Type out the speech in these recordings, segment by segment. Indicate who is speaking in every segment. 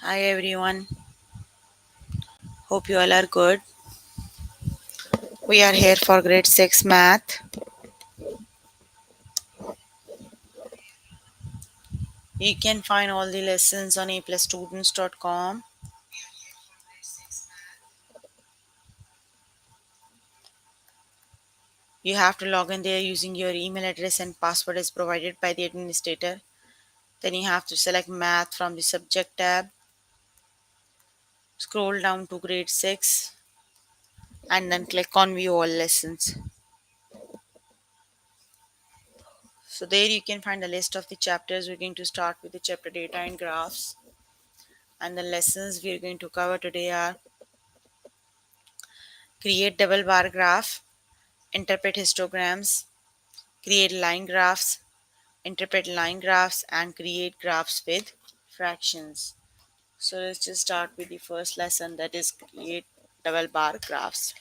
Speaker 1: Hi everyone, hope you all are good. We are here for grade 6 math. You can find all the lessons on aplustudents.com. You have to log in there using your email address and password is provided by the administrator. Then you have to select math from the subject tab, scroll down to grade 6 and then click on view all lessons. So there you can find a list of the chapters. We're going to start with the chapter data and graphs, and the lessons we're going to cover today are create double bar graph, interpret histograms, create line graphs, interpret line graphs, and create graphs with fractions. So let's just start with the first lesson, that is create double bar graphs.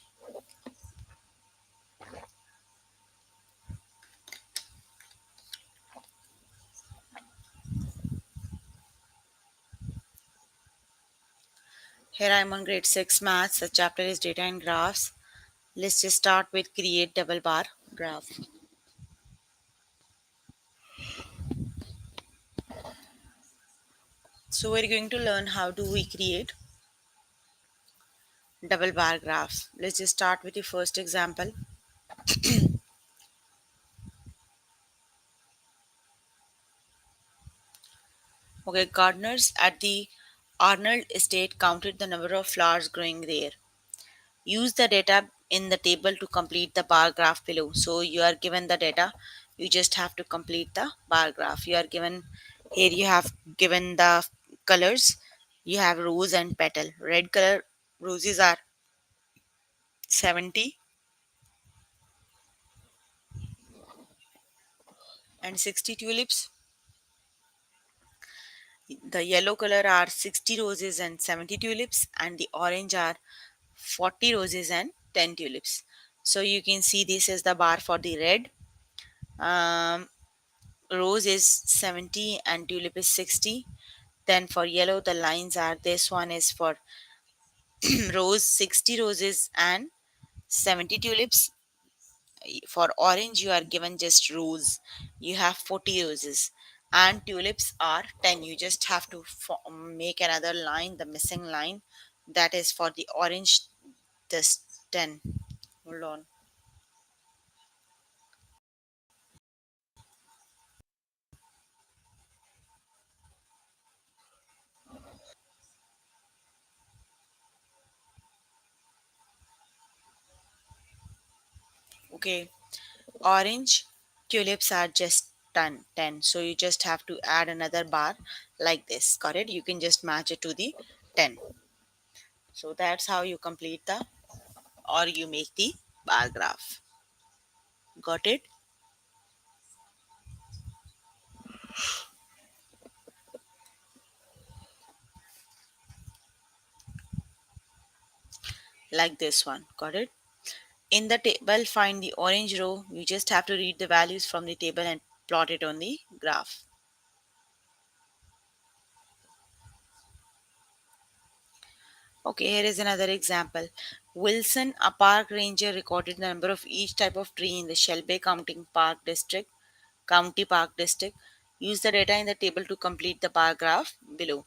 Speaker 1: Here I am on grade 6 maths. The chapter is data and graphs. Let's just start with create double bar graph. So we're going to learn how do we create double bar graphs. Let's just start with the first example. Okay, gardeners at the Arnold estate counted the number of flowers growing there. Use the data in the table to complete the bar graph below. So you are given the data, you just have to complete the bar graph. You are given here, you have given the colors. You have rose and petal. Red color roses are 70 and 60 tulips. The yellow color are 60 roses and 70 tulips, and the orange are 40 roses and 10 tulips. So you can see this is the bar for the red. um, Rose is 70 and tulip is 60. Then for yellow, the lines are, this one is for rose, 60 roses and 70 tulips. For orange, you are given just rose, you have 40 roses, and tulips are 10. You just have to make another line, the missing line, that is for the orange, this 10. Hold on. Okay, orange tulips are just 10, so you just have to add another bar like this. Got it? You can just match it to the 10. So that's how you complete the, or you make the bar graph. Got it? Like this one. Got it? In the table, find the orange row. You just have to read the values from the table and plot it on the graph. Okay, here is another example. Wilson, a park ranger, recorded the number of each type of tree in the Shelby County Park District. Use the data in the table to complete the bar graph below.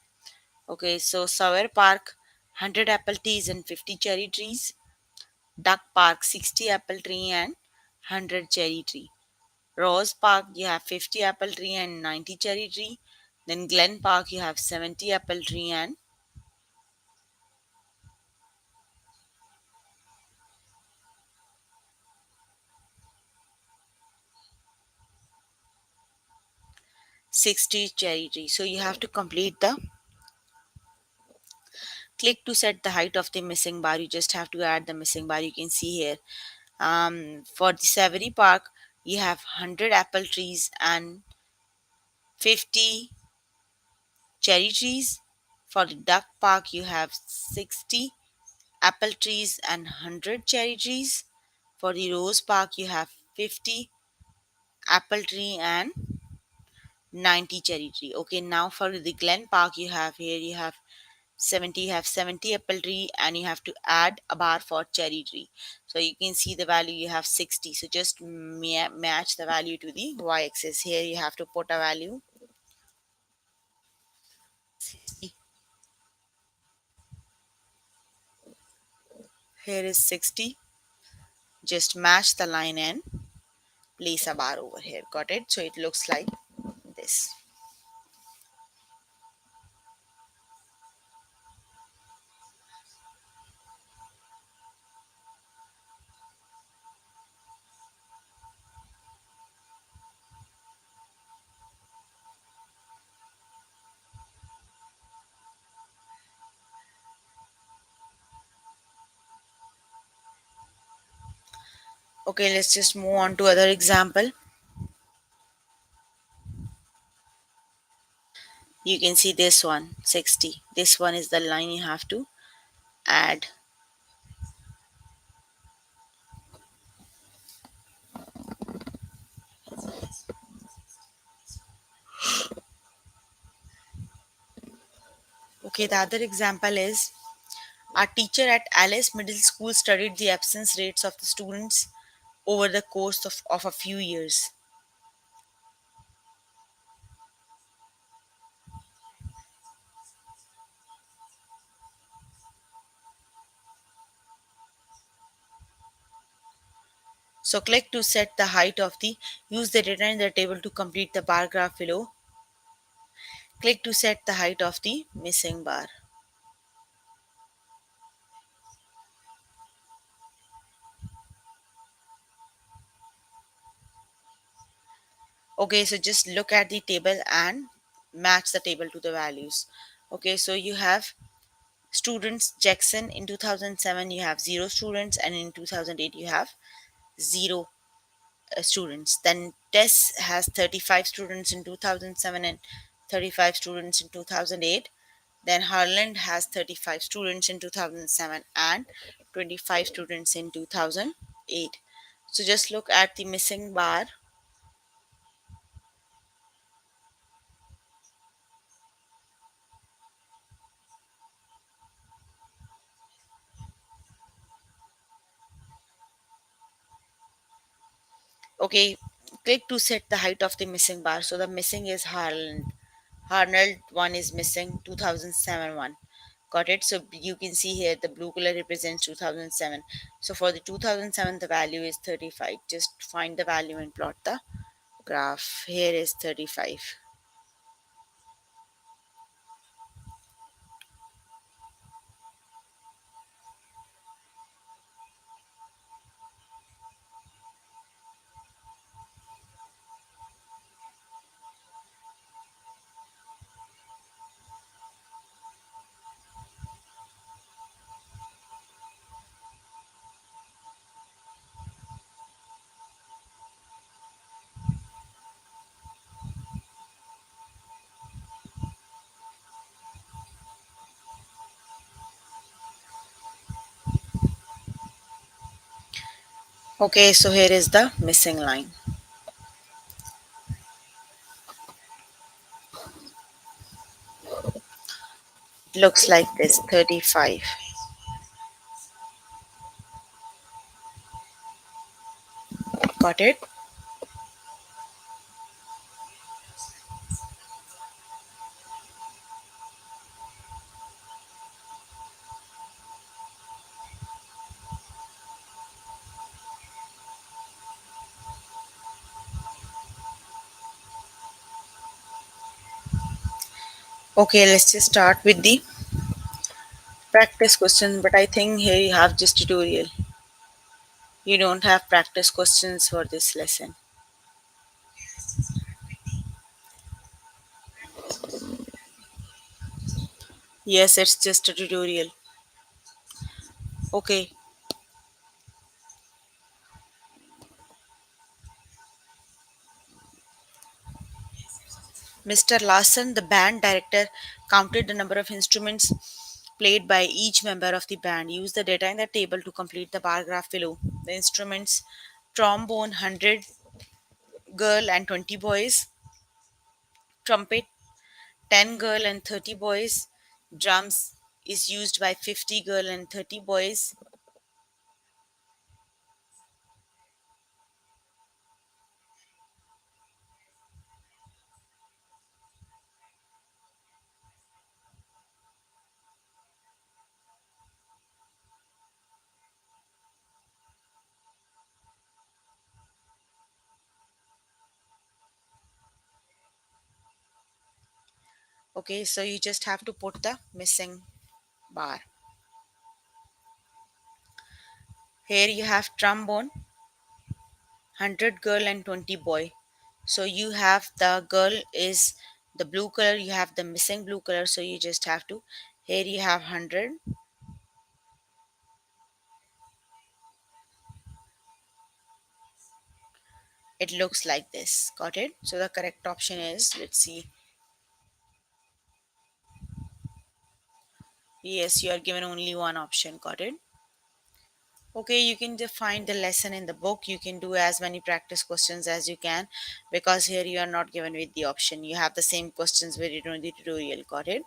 Speaker 1: Okay, so Sawyer Park, 100 apple trees and 50 cherry trees. Duck Park, 60 apple tree and 100 cherry tree. Rose Park, you have 50 apple tree and 90 cherry tree. Then Glen Park, you have 70 apple tree and 60 cherry tree. So you have to complete the, click to set the height of the missing bar. You just have to add the missing bar. You can see here. For the Savory Park, you have 100 apple trees and 50 cherry trees. For the Duck Park, you have 60 apple trees and 100 cherry trees. For the Rose Park, you have 50 apple tree and 90 cherry tree. Okay, now for the Glen Park, you have here, you have 70, you have 70 apple tree, and you have to add a bar for cherry tree. So you can see the value, you have 60. So just match the value to the y-axis. Here you have to put a value. Here is 60. Just match the line and place a bar over here. Got it? So it looks like this. Okay, let's just move on to other example. You can see this one, 60. This one is the line you have to add. Okay, the other example is our teacher at Alice Middle School studied the absence rates of the students over the course of a few years. So click to set the height of the, use the data in the table to complete the bar graph below. Click to set the height of the missing bar. Okay, so just look at the table and match the table to the values. Okay, so you have students Jackson in 2007 you have 0 students, and in 2008 you have 0 students. Then Tess has 35 students in 2007 and 35 students in 2008. Then Harland has 35 students in 2007 and 25 students in 2008. So just look at the missing bar. Okay, click to set the height of the missing bar. So the missing is Harland. Harland one is missing, 2007 one. Got it? So you can see here the blue color represents 2007. So for the 2007, the value is 35. Just find the value and plot the graph. Here is 35. Okay, so here is the missing line. It looks like this, 35. Got it? Okay, let's just start with the practice question, but I think here you have just tutorial. You don't have practice questions for this lesson. Yes, it's just a tutorial. Okay, Mr. Larson, the band director, counted the number of instruments played by each member of the band. Use the data in the table to complete the bar graph below. The instruments: trombone 100 girl and 20 boys, trumpet 10 girl and 30 boys, drums is used by 50 girls and 30 boys? Okay, so you just have to put the missing bar. Here you have trombone, 100 girl and 20 boy. So you have the girl is the blue color, you have the missing blue color, so you just have to, here you have 100. It looks like this. Got it? So the correct option is, let's see. Yes, you are given only one option. Got it? Okay, you can just find the lesson in the book. You can do as many practice questions as you can, because here you are not given with the option. You have the same questions where you do in the tutorial. Got it?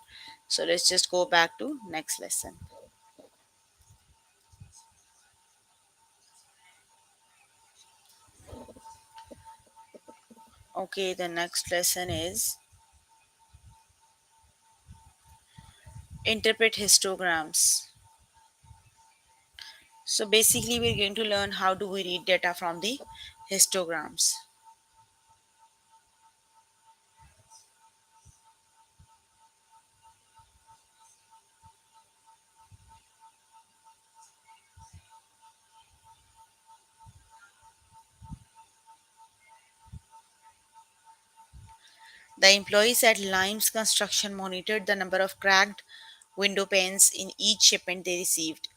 Speaker 1: So let's just go back to next lesson. Okay, the next lesson is interpret histograms. So basically we're going to learn how do we read data from the histograms. The employees at Limes Construction monitored the number of cracked window panes in each shipment they received.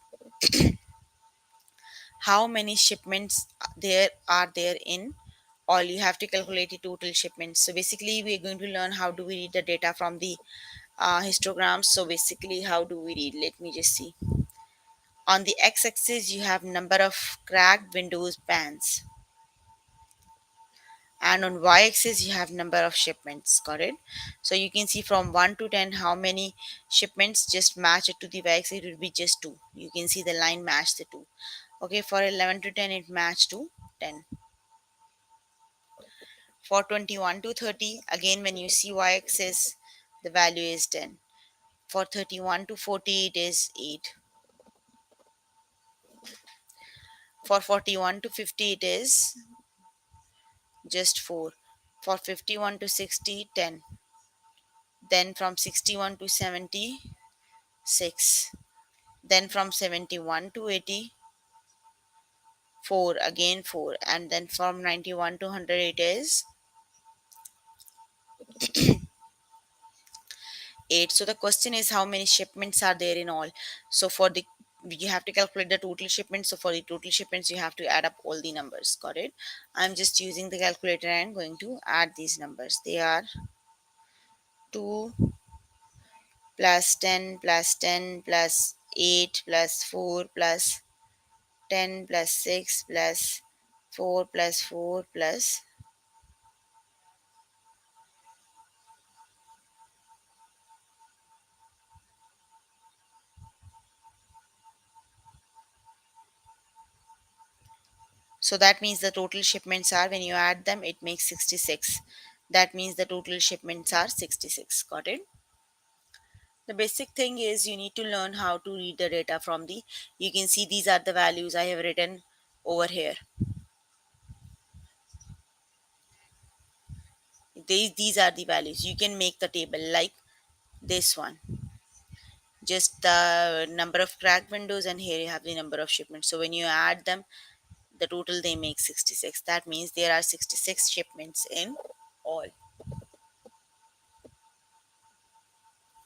Speaker 1: How many shipments there in all? You have to calculate the total shipments. So basically we're going to learn how do we read the data from the histograms. So basically how do we read? Let me just see. On the x-axis you have number of cracked windows panes, and on y-axis you have number of shipments. Got it? So you can see from 1 to 10 how many shipments, just match it to the y-axis, it will be just 2. You can see the line match the 2. Okay, for 11 to 10 it matched to 10. For 21 to 30, again when you see y-axis, the value is 10. For 31 to 40 it is 8. For 41 to 50 it is just 4. For 51 to 60, 10. Then from 61 to 70, 6. Then from 71 to 80, 4, again 4. And then from 91 to 100 it is 8. So the question is how many shipments are there in all? So for the, you have to calculate the total shipments. So for the total shipments you have to add up all the numbers. Got it? I'm just using the calculator and going to add these numbers. They are 2 plus 10 plus 10 plus 8 plus 4 plus 10 plus 6 plus 4 plus 4 plus, so that means the total shipments are, when you add them it makes 66. That means the total shipments are 66. Got it? The basic thing is you need to learn how to read the data from the, you can see these are the values I have written over here. These are the values. You can make the table like this one, just the number of cracked windows, and here you have the number of shipments. So when you add them, the total they make 66. That means there are 66 shipments in all.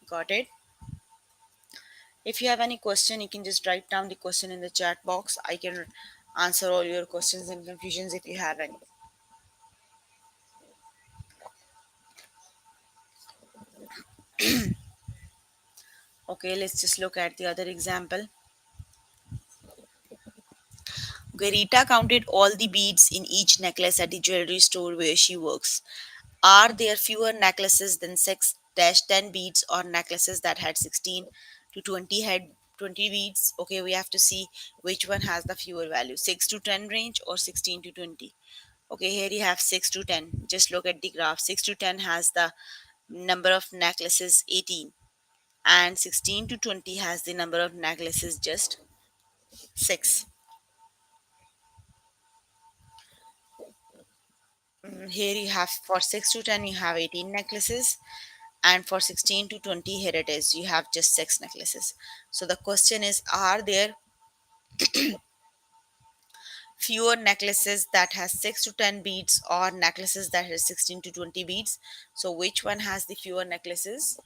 Speaker 1: Got it? If you have any question, you can just write down the question in the chat box. I can answer all your questions and confusions if you have any. Okay, let's just look at the other example. Garita counted all the beads in each necklace at the jewelry store where she works. Are there fewer necklaces than 6 10 beads, or necklaces that had 16 to 20 head 20 beads. Okay, we have to see which one has the fewer value, 6 to 10 range or 16 to 20. Okay, here you have 6 to 10. Just look at the graph. 6 to 10 has the number of necklaces 18, and 16 to 20 has the number of necklaces just 6. Here you have, for 6 to 10 you have 18 necklaces, and for 16 to 20, here it is, you have just 6 necklaces. So the question is, are there fewer necklaces that has 6 to 10 beads or necklaces that has 16 to 20 beads? So which one has the fewer necklaces?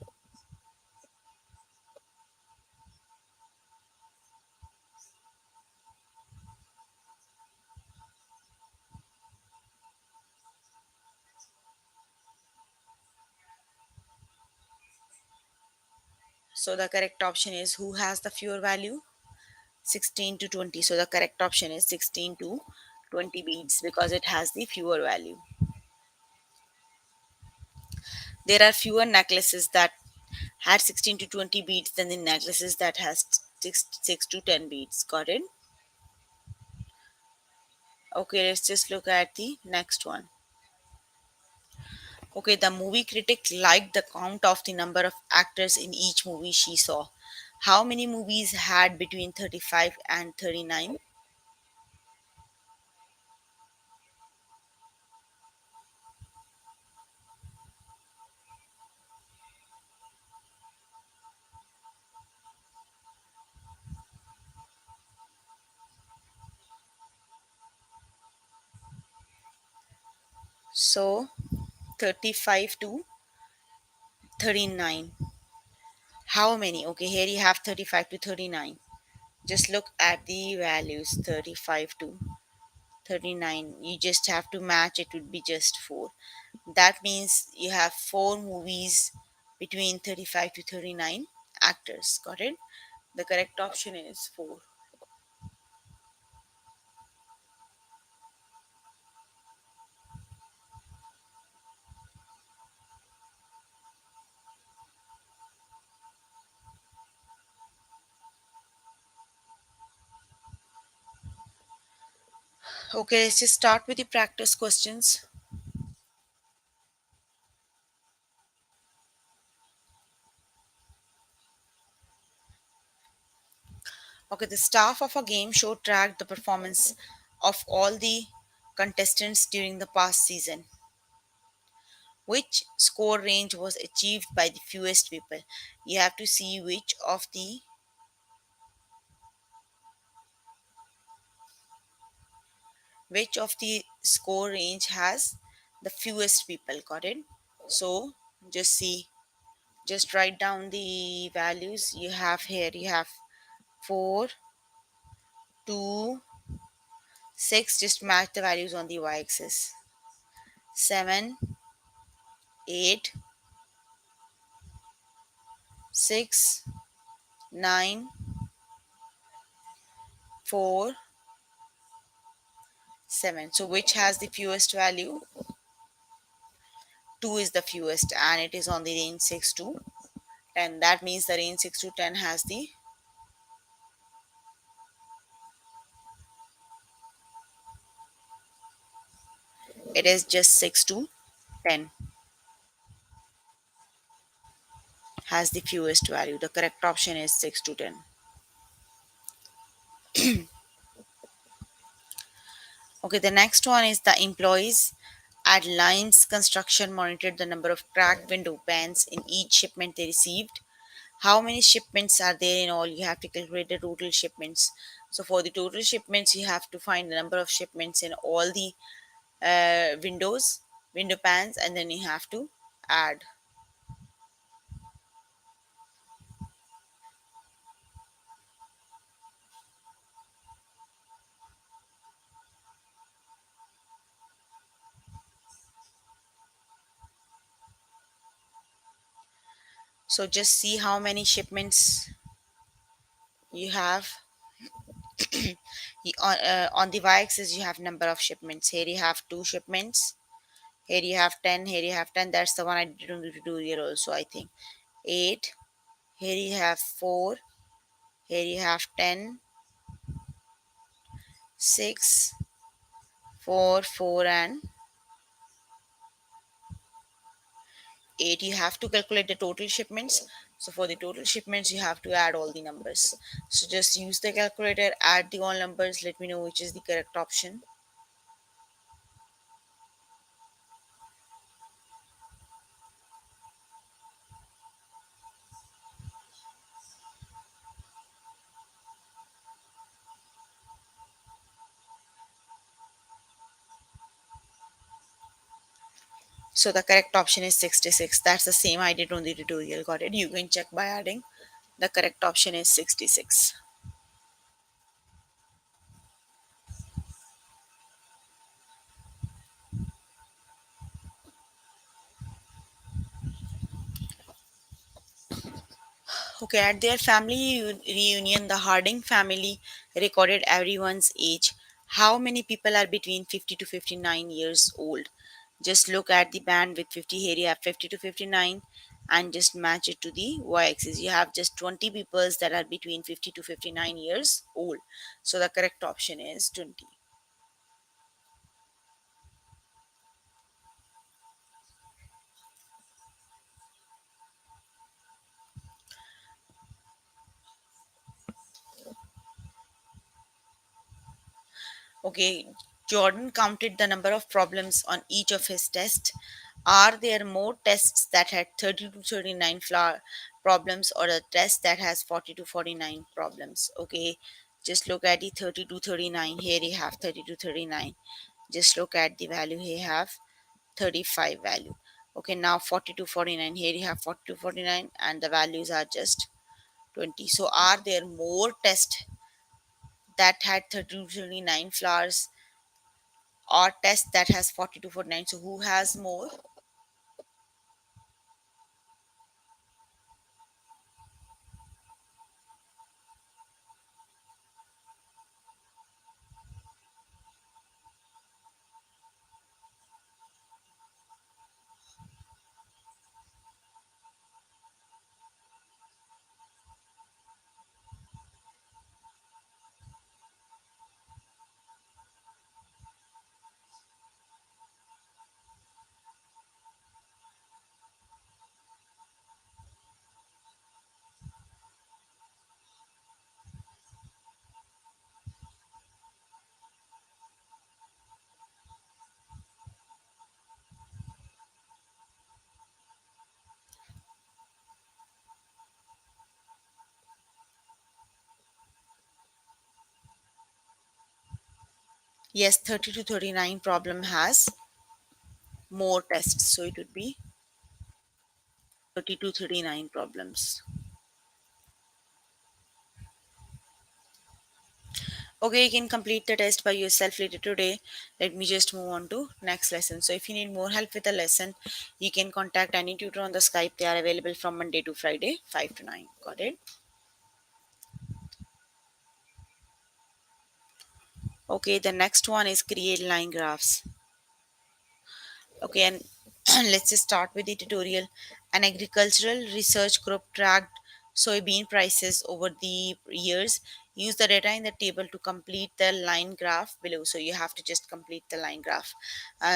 Speaker 1: So the correct option is, who has the fewer value? 16 to 20. So the correct option is 16 to 20 beads because it has the fewer value. There are fewer necklaces that had 16 to 20 beads than the necklaces that has 6 to 10 beads. Got it? Okay, let's just look at the next one. Okay, the movie critic liked the count of the number of actors in each movie she saw. How many movies had between 35 and 39? So 35 to 39. How many? Okay, here you have 35 to 39. Just look at the values, 35 to 39. You just have to match, it would be just 4. That means you have 4 movies between 35 to 39 actors. Got it? The correct option is 4. Okay, let's just start with the practice questions. Okay, the staff of a game show tracked the performance of all the contestants during the past season. Which score range was achieved by the fewest people? You have to see which of the score range has the fewest people. Got it? So just see, just write down the values you have here. You have 4, 2, 6. Just match the values on the y-axis. 7, 8, 6, 9, 4, 7. So which has the fewest value? 2 is the fewest, and it is on the range 6 to 10. That means the range 6 to 10 has the, it is just 6 to 10 has the fewest value. The correct option is 6 to 10. Okay, the next one is, the employees at Lines Construction monitored the number of cracked window panes in each shipment they received. How many shipments are there in all? You have to calculate the total shipments. So for the total shipments, you have to find the number of shipments in all the window pans, and then you have to add. So just see how many shipments you have. On the y-axis you have number of shipments. Here you have 2 shipments. Here you have 10. Here you have 10. That's the one I didn't need to do here also, I think. 8. Here you have 4. Here you have 10, 6, 4, 4 and 8. You have to calculate the total shipments. So for the total shipments, you have to add all the numbers. So just use the calculator, add the all numbers, let me know which is the correct option. So the correct option is 66. That's the same I did on the tutorial. Got it? You can check by adding. The correct option is 66. Okay, at their family reunion, the Harding family recorded everyone's age. How many people are between 50 to 59 years old? Just look at the band with 50. Here you have 50 to 59 and just match it to the y-axis. You have just 20 people that are between 50 to 59 years old. So the correct option is 20. Okay, Jordan counted the number of problems on each of his tests. Are there more tests that had 30 to 39 problems or a test that has 40 to 49 problems? Okay, just look at the 30 to 39. Here you have 30 to 39. Just look at the value. Here you have 35 value. Okay, now 40 to 49. Here you have 40 to 49 and the values are just 20. So are there more tests that had 30 to 39 flowers or test that has 40 to 49? So who has more? Yes, 30 to 39 problem has more tests, so it would be 30 to 39 problems. Okay, you can complete the test by yourself later today. Let me just move on to next lesson. So if you need more help with the lesson, you can contact any tutor on the Skype. They are available from Monday to Friday 5 to 9. Got it? Okay, the next one is create line graphs. Okay, and let's just start with the tutorial. An agricultural research group tracked soybean prices over the years. Use the data in the table to complete the line graph below. So you have to just complete the line graph.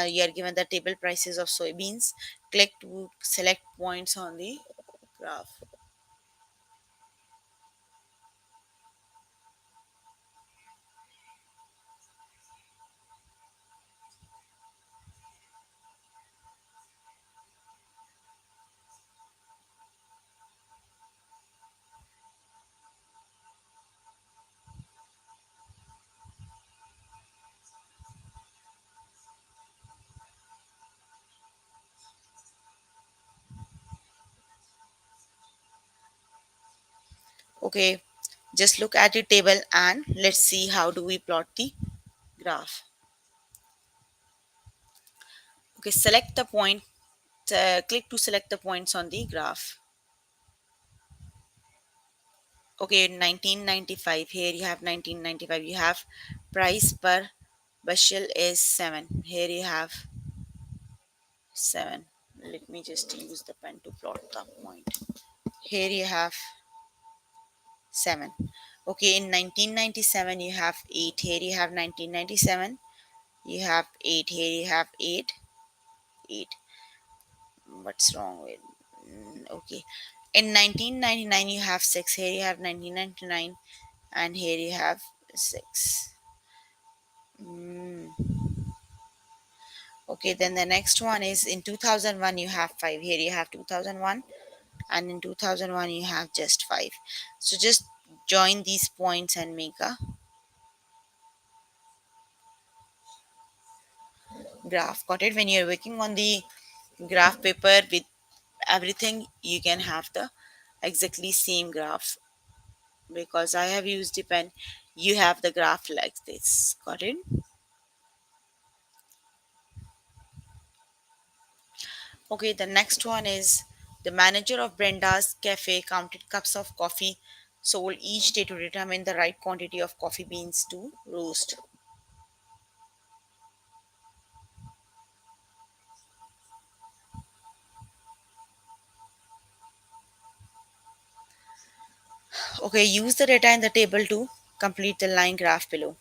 Speaker 1: You are given the table prices of soybeans. Click to select points on the graph. Okay, just look at the table and let's see how do we plot the graph. Okay, select the point. Click to select the points on the graph. Okay, 1995. Here you have 1995. You have price per bushel is 7. Here you have 7. Let me just use the pen to plot the point. Here you have 7. Okay, in 1997 you have 8. Here you have 1997. You have 8. Here you have 8. 8. What's wrong with okay. In 1999 you have 6. Here you have 1999 and here you have 6. Mm. Okay, then the next one is in 2001 you have 5. Here you have 2001 and in 2001 you have just 5. So just join these points and make a graph. Got it? When you're working on the graph paper with everything, you can have the exactly same graph. Because I have used the pen, you have the graph like this. Got it? Okay, the next one is the manager of Brenda's cafe counted cups of coffee sold each day to determine the right quantity of coffee beans to roast. Okay, use the data in the table to complete the line graph below.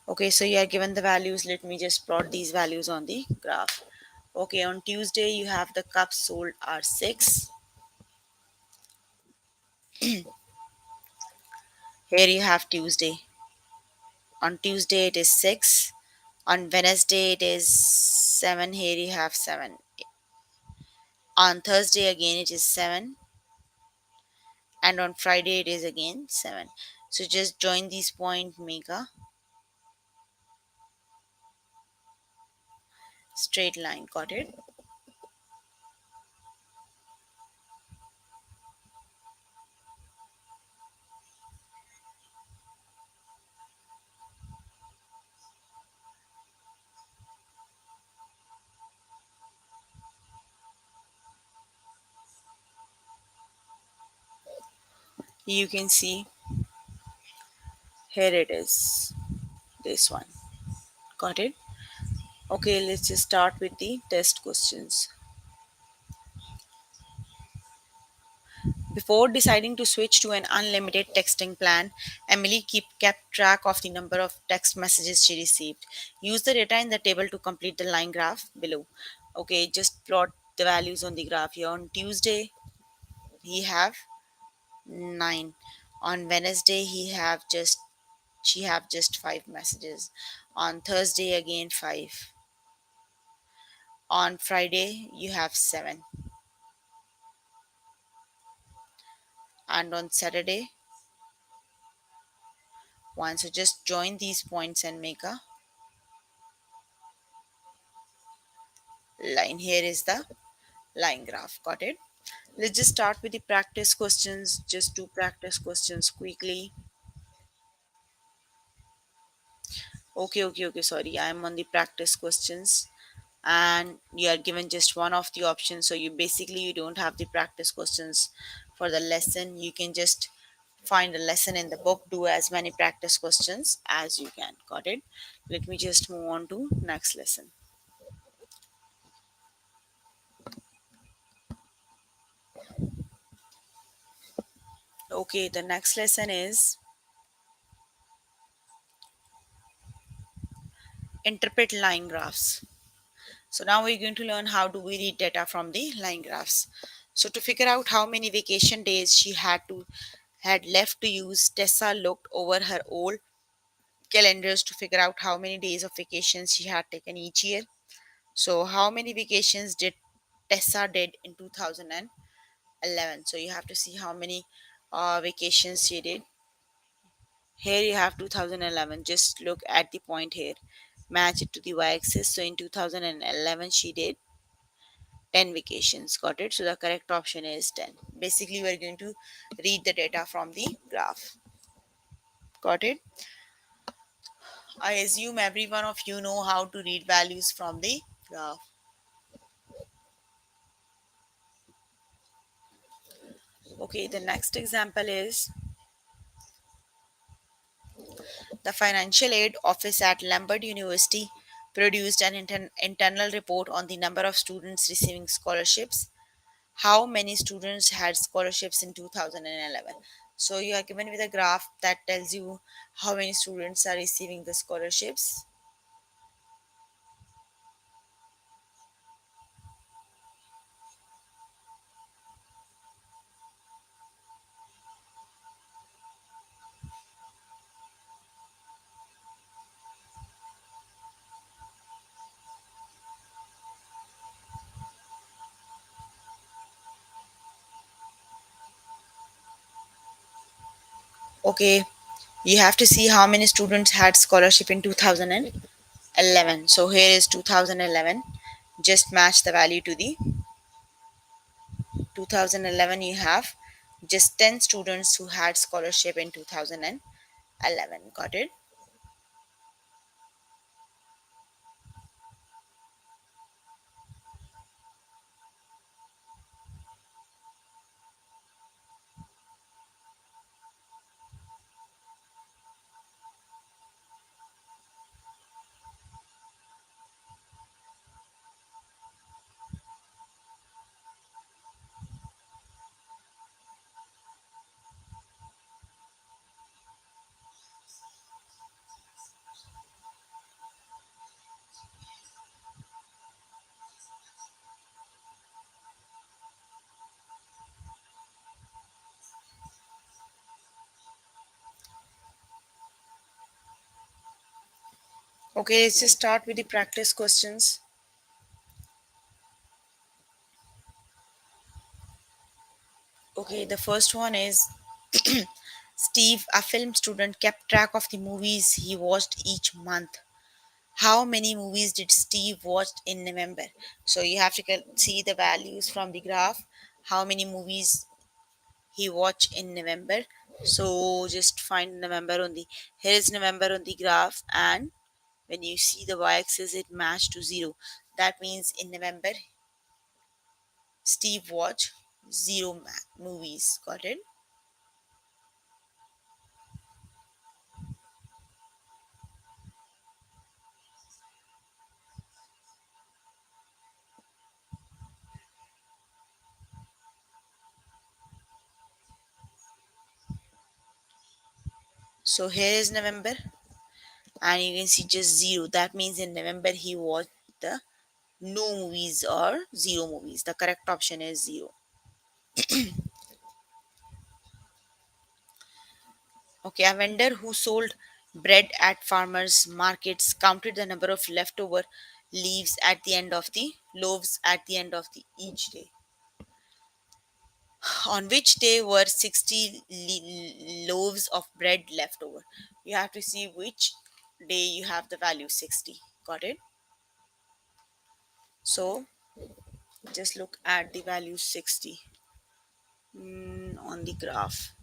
Speaker 1: Okay, so you are given the values. Let me just plot these values on the graph. Okay, on Tuesday you have the cups sold are 6. Here you have Tuesday. On Tuesday it is 6. On Wednesday it is 7. Here you have 7. On Thursday again it is 7. And on Friday it is again 7. So just join these point, make a straight line. Got it? You can see here it is. This one. Got it? Okay, let's just start with the test questions. Before deciding to switch to an unlimited texting plan, Emily kept track of the number of text messages she received. Use the data in the table to complete the line graph below. Okay, just plot the values on the graph here. On Tuesday, he have 9. On Wednesday, she have just 5 messages. On Thursday, again 5. On Friday, you have 7. And on Saturday, 1. So just join these points and make a line. Here is the line graph. Got it? Let's just start with the practice questions. Just do practice questions quickly. Okay. Sorry, I'm on the practice questions, and you are given just one of the options. So you don't have the practice questions for the lesson. You can just find a lesson in the book. Do as many practice questions as you can. Got it? Let me just move on to next lesson. Okay, the next lesson is interpret line graphs. So now we're going to learn how do we read data from the line graphs. So to figure out how many vacation days she had left to use, Tessa looked over her old calendars to figure out how many days of vacations she had taken each year. So how many vacations did Tessa did in 2011? So you have to see how many vacations she did. Here you have 2011. Just look at the point here. Match it to the y-axis. So in 2011 she did 10 vacations. Got it? So the correct option is 10. Basically, we're going to read the data from the graph. Got it? I assume every one of you know how to read values from the graph. Okay, the next example is the financial aid office at Lambert University produced an internal report on the number of students receiving scholarships. How many students had scholarships in 2011? So you are given with a graph that tells you how many students are receiving the scholarships. Okay, you have to see how many students had scholarship in 2011. So here is 2011. Just match the value to the 2011. You have just 10 students who had scholarship in 2011. Got it? Okay, let's just start with the practice questions. Okay, the first one is Steve, a film student, kept track of the movies he watched each month. How many movies did Steve watch in November? So you have to see the values from the graph. How many movies he watched in November? So just find November on the here is November on the graph, and when you see the y-axis, it matched to zero. That means in November, Steve watched zero movies. Got it? So here is November, and you can see just zero. That means in November he watched the no movies or zero movies. The correct option is zero. Okay, a vendor who sold bread at farmers markets counted the number of leftover leaves at the end of the loaves at the end of the each day. On which day were 60 loaves of bread left over? You have to see which day you have the value 60. Got it? So just look at the value 60 on the graph.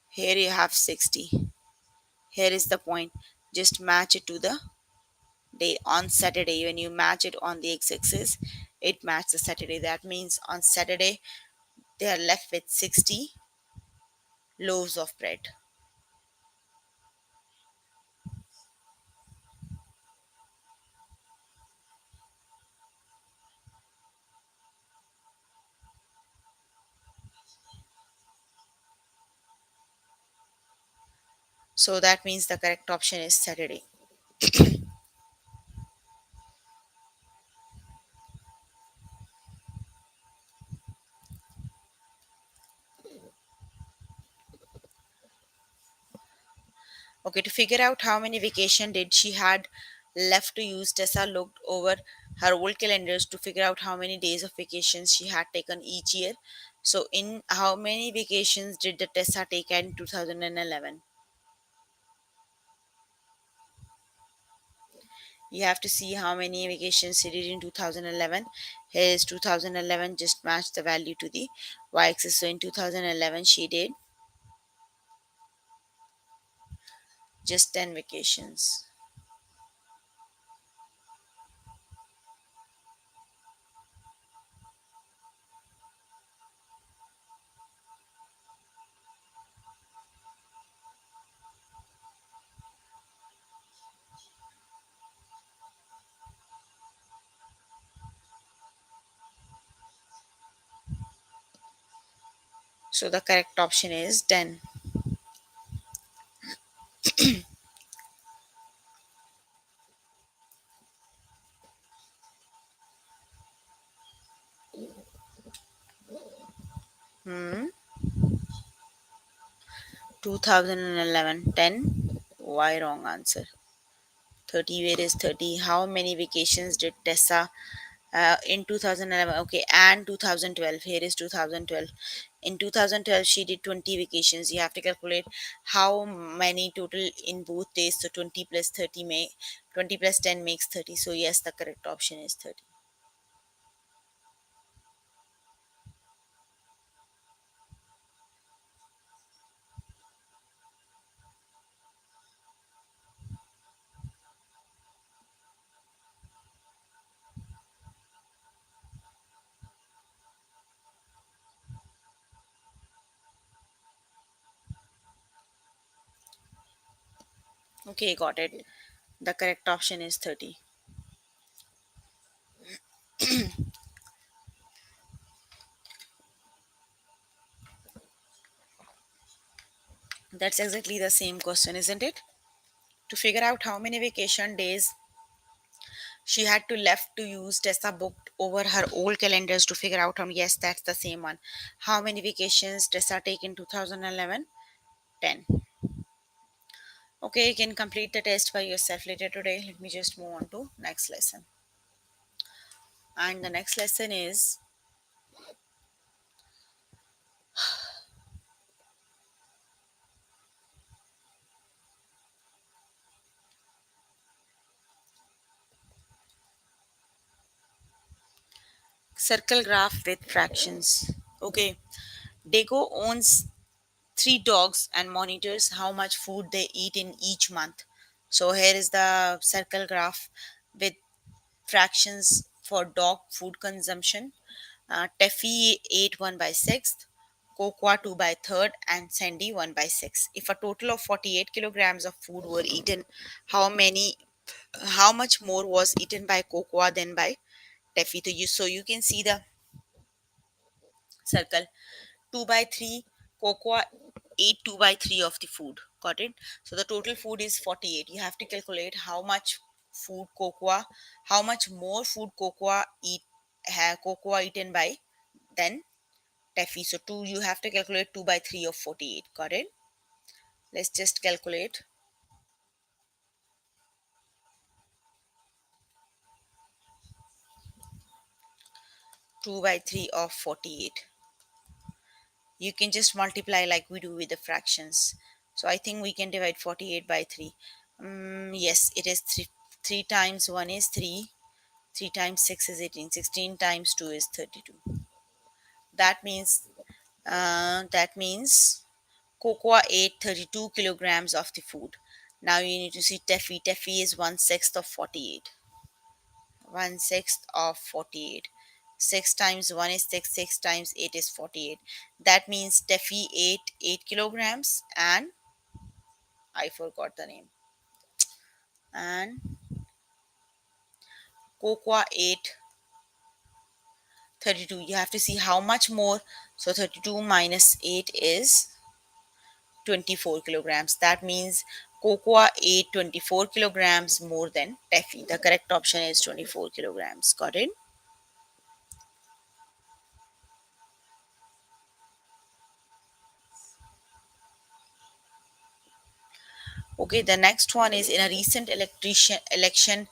Speaker 1: Here you have 60. Here is the point. Just match it to the day on Saturday. When you match it on the x-axis, it matches the Saturday. That means on Saturday they are left with 60 loaves of bread. So that means the correct option is Saturday. Okay, to figure out how many vacation did she had left to use, Tessa looked over her old calendars to figure out how many days of vacations she had taken each year. So, in how many vacations did the Tessa take in 2011? You have to see how many vacations she did in 2011. Here is 2011, just match the value to the y-axis. So, in 2011, she did just 10 vacations. So the correct option is 10. 2011, 10. Why wrong answer? 30, where is 30? How many vacations did Tessa in 2011? Okay, and 2012. Here is 2012. In 2012, she did 20 vacations. You have to calculate how many total in both days. So 20 plus 30 may 20 plus 10 makes 30. So yes, the correct option is 30. Okay, got it. The correct option is 30. That's exactly the same question, isn't it? To figure out how many vacation days she had to left to use, Tessa booked over her old calendars to figure out yes, that's the same one. How many vacations Tessa take in 2011? 10. Okay, you can complete the test by yourself later today. Let me just move on to next lesson. And the next lesson is circle graph with fractions. Okay, Dago owns three dogs and monitors how much food they eat in each month. So here is the circle graph with fractions for dog food consumption. Teffy ate 1 by 6th, Cocoa 2 by 3rd, and Sandy 1 by 6. If a total of 48 kilograms of food were eaten, how many, how much more was eaten by Cocoa than by Teffy? So you can see the circle 2 by 3, Cocoa ate 2 by 3 of the food. Got it? So the total food is 48. You have to calculate how much food Cocoa, how much more food Cocoa eaten by than Teffy. So 2, you have to calculate 2 by 3 of 48. Got it? Let's just calculate 2 by 3 of 48. You can just multiply like we do with the fractions. So I think we can divide 48 by 3. Yes, it is 3. 3 times 1 is 3. 3 times 6 is 18. 16 times 2 is 32. That means Cocoa ate 32 kilograms of the food. Now you need to see Teffy. Teffy is 1/6 of 48. 1/6 of 48. 6 times 1 is 6. 6 times 8 is 48. That means Teffy ate 8 kilograms and I forgot the name. And Cocoa ate 32. You have to see how much more. So 32 minus 8 is 24 kilograms. That means Cocoa ate 24 kilograms more than Teffy. The correct option is 24 kilograms. Got it? Okay, the next one is in a recent election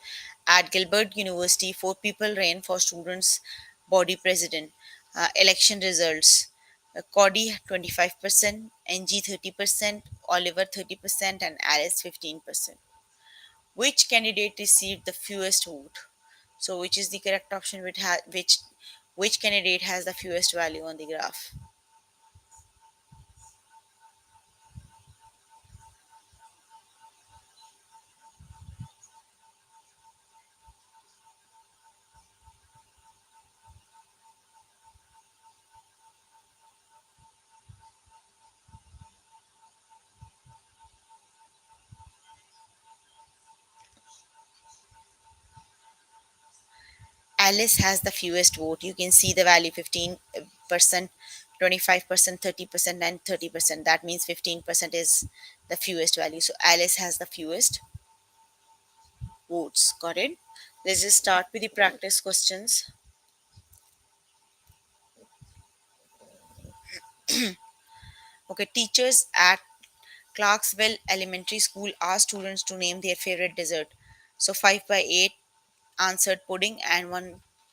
Speaker 1: at Gilbert University, four people ran for students' body president. Election results: Cody 25%, NG 30%, Oliver 30%, and Alice 15%. Which candidate received the fewest vote? So, which is the correct option? Which candidate has the fewest value on the graph? Alice has the fewest vote. You can see the value 15%. 25%, 30%, and 30%. That means 15% is the fewest value. So Alice has the fewest votes. Got it? Let's just start with the practice questions. Okay, teachers at Clarksville Elementary School asked students to name their favorite dessert. So 5 by 8 answered pudding and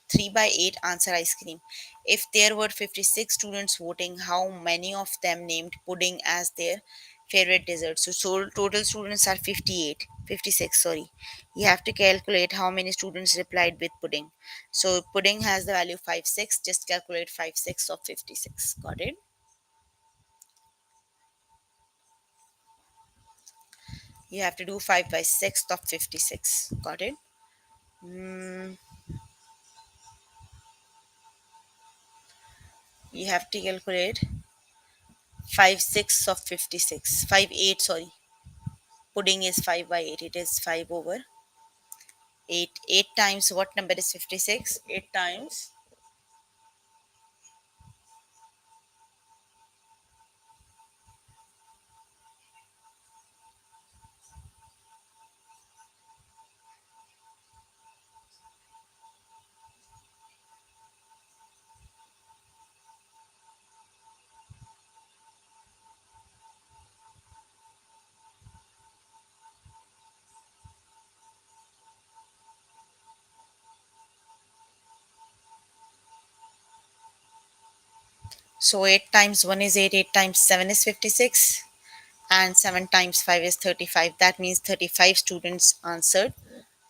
Speaker 1: 3 by 8 answered ice cream. If there were 56 students voting, how many of them named pudding as their favorite dessert? So total students are 58, 56. Sorry. You have to calculate how many students replied with pudding. So pudding has the value 5 6. Just calculate 5 6 of 56. Got it? You have to do 5 by 6 of 56. Got it? Mm, you have to calculate 5 6 of 56. 5 8, sorry. Pudding is 5 by 8. It is 5 over 8. 8 times what number is 56? 8 times. So 8 times 1 is 8. 8 times 7 is 56. And 7 times 5 is 35. That means 35 students answered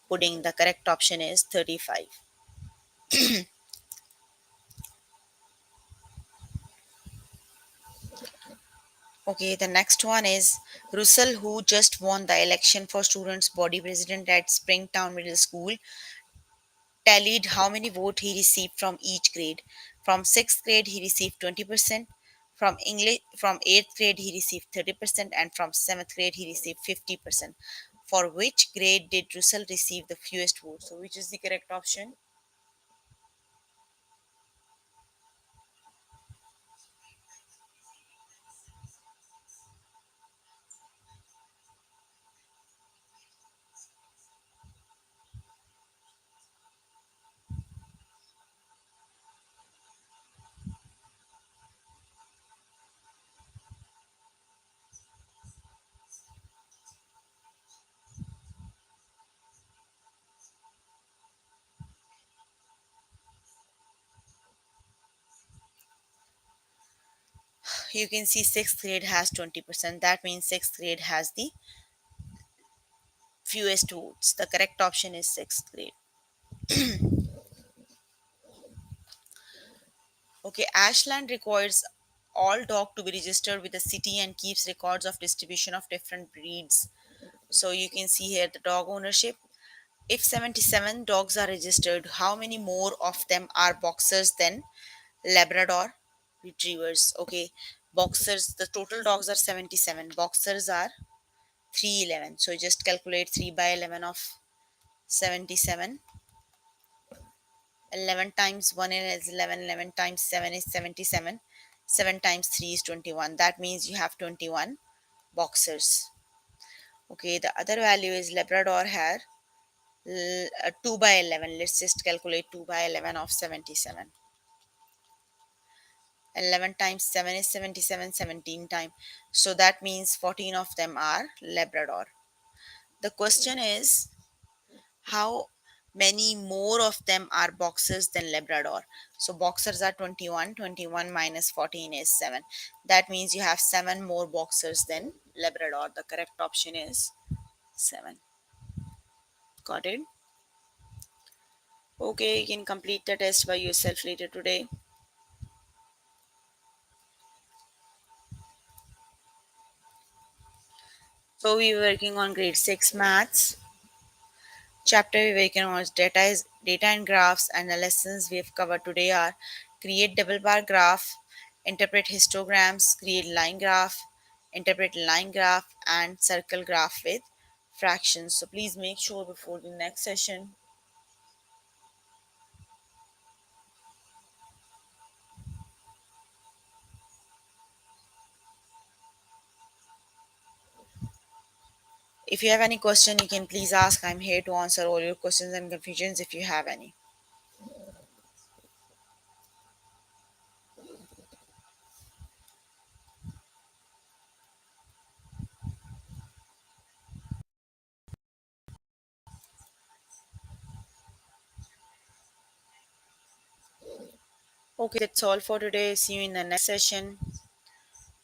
Speaker 1: pudding. The correct option is 35. Okay, the next one is Russell, who just won the election for students body president at Springtown Middle School, tallied how many votes he received from each grade. From 6th grade he received 20%, from English from 8th grade he received 30%, and from 7th grade he received 50%. For which grade did Russell receive the fewest votes? So which is the correct option? You can see 6th grade has 20%. That means 6th grade has the fewest votes. The correct option is 6th grade. Okay, Ashland requires all dog to be registered with the city and keeps records of distribution of different breeds. So you can see here the dog ownership. If 77 dogs are registered, how many more of them are boxers than Labrador retrievers? Okay, boxers, the total dogs are 77, boxers are 311. So just calculate 3 by 11 of 77. 11 times 1 is 11, 11 times 7 is 77, 7 times 3 is 21. That means you have 21 boxers. Okay, the other value is Labrador hair, 2 by 11. Let's just calculate 2 by 11 of 77. 11 times 7 is 77, 17 times. So that means 14 of them are Labrador. The question is, how many more of them are boxers than Labrador? So boxers are 21. 21 minus 14 is 7. That means you have 7 more boxers than Labrador. The correct option is 7. Got it? Okay, you can complete the test by yourself later today. So we were working on grade 6 maths. Chapter we're working on is data and graphs, and the lessons we have covered today are create double bar graph, interpret histograms, create line graph, interpret line graph, and circle graph with fractions. So please make sure before the next session If you have any question, you can please ask. I'm here to answer all your questions and confusions if you have any. Okay, that's all for today. See you in the next session.